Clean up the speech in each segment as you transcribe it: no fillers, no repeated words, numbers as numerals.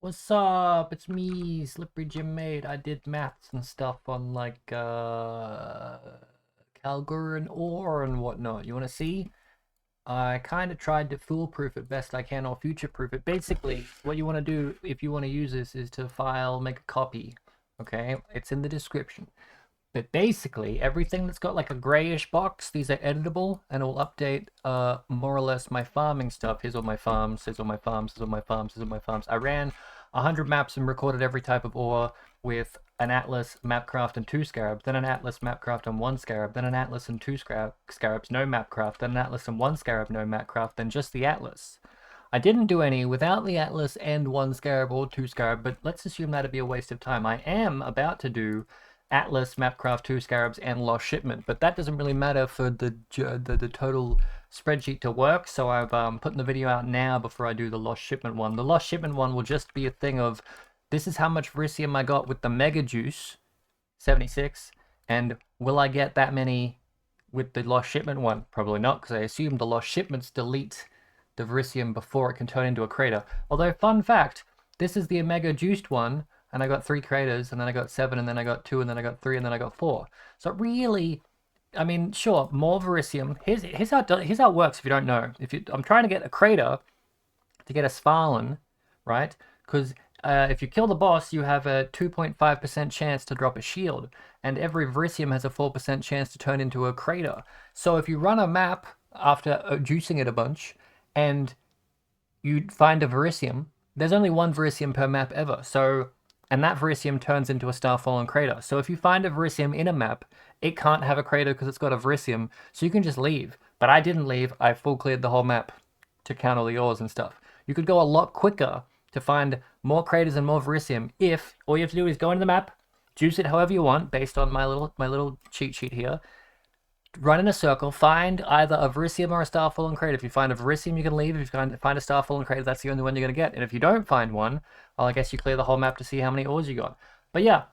What's up? It's me, Slippery Jim Mate. I did maths and stuff on like Calgary and ore and whatnot. You wanna see? I kind of tried to foolproof it best I can or future-proof it. Basically, what you want to do if you want to use this is to file, make a copy. Okay? It's in the description. But basically, everything that's got like a grayish box, these are editable, and it will update more or less my farming stuff. Here's all my farms, here's all my farms, here's all my farms, here's all my farms. I ran 100 maps and recorded every type of ore with an Atlas, Mapcraft, and 2 scarabs, then an Atlas, Mapcraft, and 1 scarab, then an Atlas and 2 scarabs, no Mapcraft, then an Atlas and 1 scarab, no Mapcraft, then just the Atlas. I didn't do any without the Atlas and 1 scarab or 2 scarab, but let's assume that'd be a waste of time. I am about to do Atlas, Mapcraft, 2 scarabs, and lost shipment, but that doesn't really matter for the total spreadsheet to work, so I've putting the video out now before I do the lost shipment one. The lost shipment one will just be a thing of, this is how much Verisium I got with the Mega Juice, 76, and will I get that many with the lost shipment one? Probably not, because I assume the lost shipments delete the Verisium before it can turn into a crater. Although, fun fact, this is the Omega Juiced one, and I got 3 craters, and then I got 7, and then I got 2, and then I got 3, and then I got 4. So really, I mean, sure, more Verisium. Here's how it works if you don't know. I'm trying to get a crater to get a Svalinn, right? Because if you kill the boss, you have a 2.5% chance to drop a shield, and every Verisium has a 4% chance to turn into a crater. So if you run a map after juicing it a bunch, and you find a Verisium, there's only one Verisium per map ever. So, and that Verisium turns into a Starfallen crater. So if you find a Verisium in a map, it can't have a crater because it's got a Verisium, so you can just leave. But I didn't leave, I full cleared the whole map to count all the ores and stuff. You could go a lot quicker to find more craters and more Verisium if all you have to do is go into the map, juice it however you want based on my little cheat sheet here, run in a circle, find either a Verisium or a Starfallen crater. If you find a Verisium, you can leave. If you find a Starfallen crater, that's the only one you're going to get. And if you don't find one, well, I guess you clear the whole map to see how many ores you got. But yeah,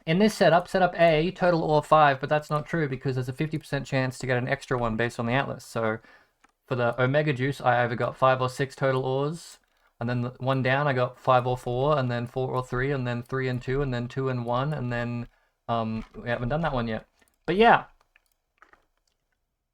in this setup A, total ore 5, but that's not true because there's a 50% chance to get an extra one based on the Atlas. So for the Omega Juice, I either got 5 or 6 total ores, and then one down, I got 5 or 4, and then 4 or 3, and then 3 and 2, and then 2 and 1, and then we haven't done that one yet. But yeah,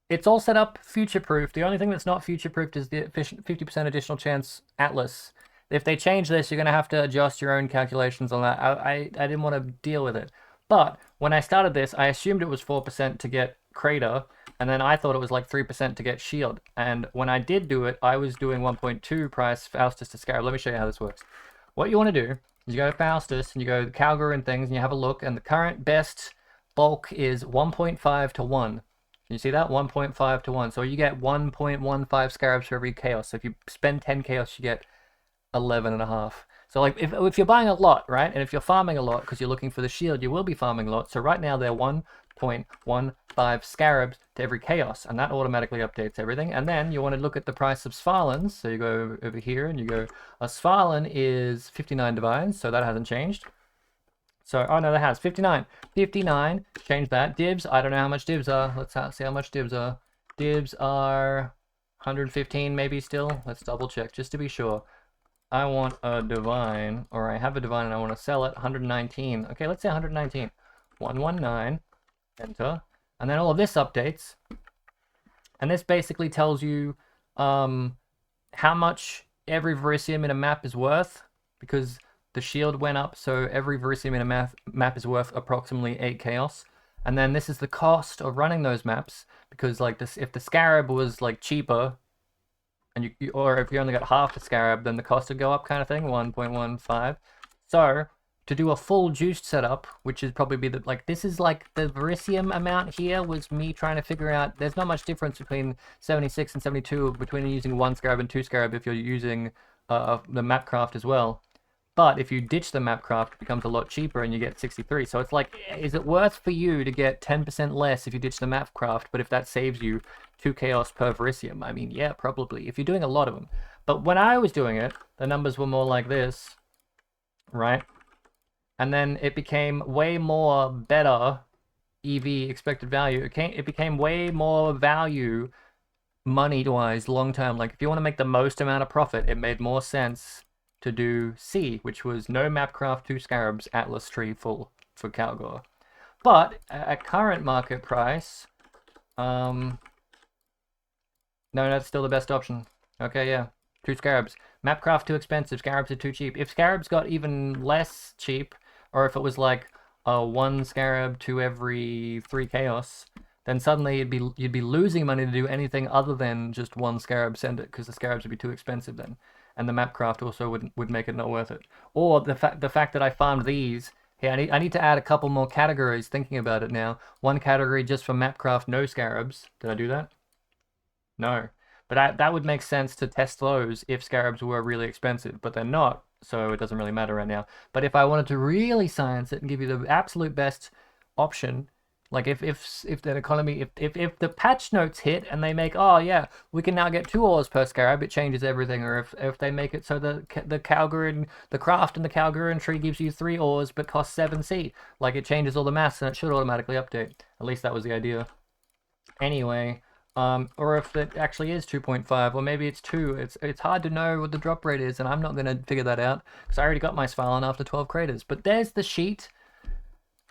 it's all set up future-proof. The only thing that's not future-proofed is the 50% additional chance Atlas. If they change this, you're going to have to adjust your own calculations on that. I didn't want to deal with it. But when I started this, I assumed it was 4% to get Crater, and then I thought it was like 3% to get Shield. And when I did do it, I was doing 1.2 price Faustus to Scarab. Let me show you how this works. What you want to do is you go to Faustus, and you go to Calgary and things, and you have a look, and the current best bulk is 1.5 to 1. You see that? 1.5 to 1. So you get 1.15 scarabs for every chaos. So if you spend 10 chaos, you get 11 and a half. So like if you're buying a lot, right? And if you're farming a lot because you're looking for the shield, you will be farming a lot. So right now they're 1.15 scarabs to every chaos, and that automatically updates everything. And then you want to look at the price of Svalins. So you go over here and you go, a Svalin is 59 divines, so that hasn't changed. So, oh no, that has 59. 59, change that. Dibs, I don't know how much dibs are. Let's see how much dibs are. Dibs are 115 maybe still. Let's double check just to be sure. I want a divine, or I have a divine and I want to sell it. 119. Okay, let's say 119. 119, enter. And then all of this updates. And this basically tells you how much every Verisium in a map is worth, because the shield went up, so every Verisium in a map is worth approximately 8 chaos. And then this is the cost of running those maps, because like this, if the scarab was like cheaper, and or if you only got half the scarab, then the cost would go up, kind of thing, 1.15. So to do a full juiced setup, which is probably be like this is like the Verisium amount here was me trying to figure out. There's not much difference between 76 and 72 between using 1 scarab and 2 scarab if you're using the Mapcraft as well. But if you ditch the Mapcraft, it becomes a lot cheaper and you get 63. So it's like, is it worth for you to get 10% less if you ditch the Mapcraft, but if that saves you 2 chaos per Verisium? I mean, yeah, probably, if you're doing a lot of them. But when I was doing it, the numbers were more like this, right? And then it became way more better EV, expected value. It became way more value money-wise long-term. Like, if you want to make the most amount of profit, it made more sense to do C, which was no mapcraft, 2 scarabs, atlas tree full for Calgor. But at current market price, no, that's still the best option. Okay, yeah, 2 scarabs. Mapcraft too expensive, scarabs are too cheap. If scarabs got even less cheap, or if it was like 1 scarab to every 3 chaos, then suddenly you'd be losing money to do anything other than just 1 scarab send it, because the scarabs would be too expensive then, and the mapcraft also would make it not worth it. Or the fact that I farmed these. Hey, I need to add a couple more categories. Thinking about it now, 1 category just for mapcraft, no scarabs. Did I do that? No. But that would make sense to test those if scarabs were really expensive, but they're not, so it doesn't really matter right now. But if I wanted to really science it and give you the absolute best option, like if that economy, if the patch notes hit and they make, oh yeah, we can now get 2 ores per scarab, it changes everything. Or if they make it so the Calgarian, the craft in the Calgarian tree gives you 3 ores but costs 7C, like it changes all the maths and it should automatically update. At least that was the idea. Anyway. Or if it actually is 2.5, or maybe it's 2. It's hard to know what the drop rate is, and I'm not going to figure that out, because I already got my Svalinn after 12 craters. But there's the sheet.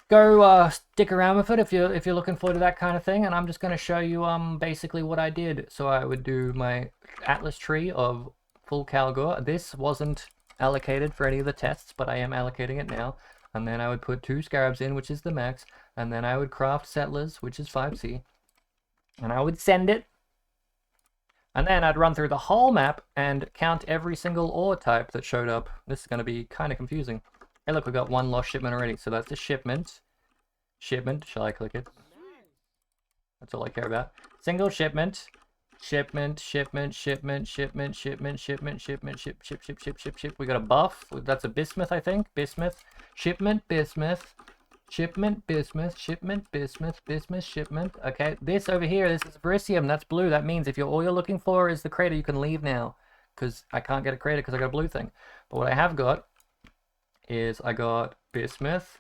Go stick around with it if you're looking forward to that kind of thing, and I'm just going to show you basically what I did. So I would do my Atlas tree of full Calgor. This wasn't allocated for any of the tests, but I am allocating it now. And then I would put 2 scarabs in, which is the max, and then I would craft settlers, which is 5C. And I would send it, and then I'd run through the whole map and count every single ore type that showed up. This is going to be kind of confusing. Hey, look, we got 1 lost shipment already, so that's a shipment. Shipment, shall I click it? That's all I care about. Single shipment. Shipment. We got a buff. That's a bismuth, I think. Bismuth. Shipment, bismuth. Shipment, bismuth, shipment. Okay, this over here, this is verisium, that's blue. That means if all you're looking for is the crater, you can leave now. Because I can't get a crater because I got a blue thing. But what I have got is I got bismuth,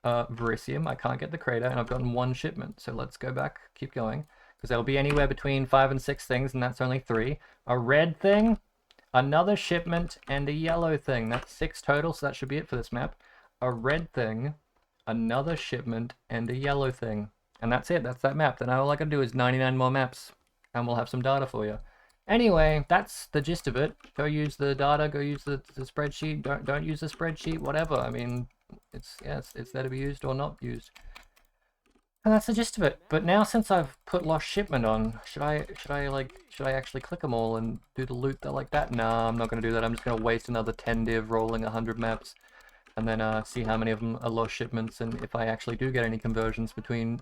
verisium, I can't get the crater, and I've gotten 1 shipment. So let's go back, keep going. Because there'll be anywhere between 5 and 6 things, and that's only 3. A red thing, another shipment, and a yellow thing. That's 6 total, so that should be it for this map. A red thing, another shipment, and a yellow thing. And that's it, that's that map. Then all I can do is 99 more maps, and we'll have some data for you. Anyway, that's the gist of it. Go use the data, go use the spreadsheet, don't use the spreadsheet, whatever. I mean, it's there to be used or not used. And that's the gist of it. But now, since I've put lost shipment on, should I actually click them all and do the loot like that? Nah, I'm not gonna do that. I'm just gonna waste another 10 div rolling 100 maps. And then see how many of them are lost shipments, and if I actually do get any conversions between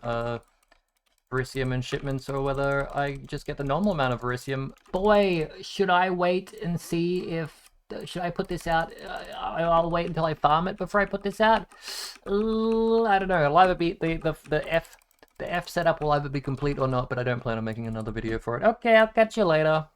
verisium and shipments, or whether I just get the normal amount of verisium. Boy, should I wait and see if... Should I put this out? I'll wait until I farm it before I put this out. I don't know. It'll either be the F setup will either be complete or not, but I don't plan on making another video for it. Okay, I'll catch you later.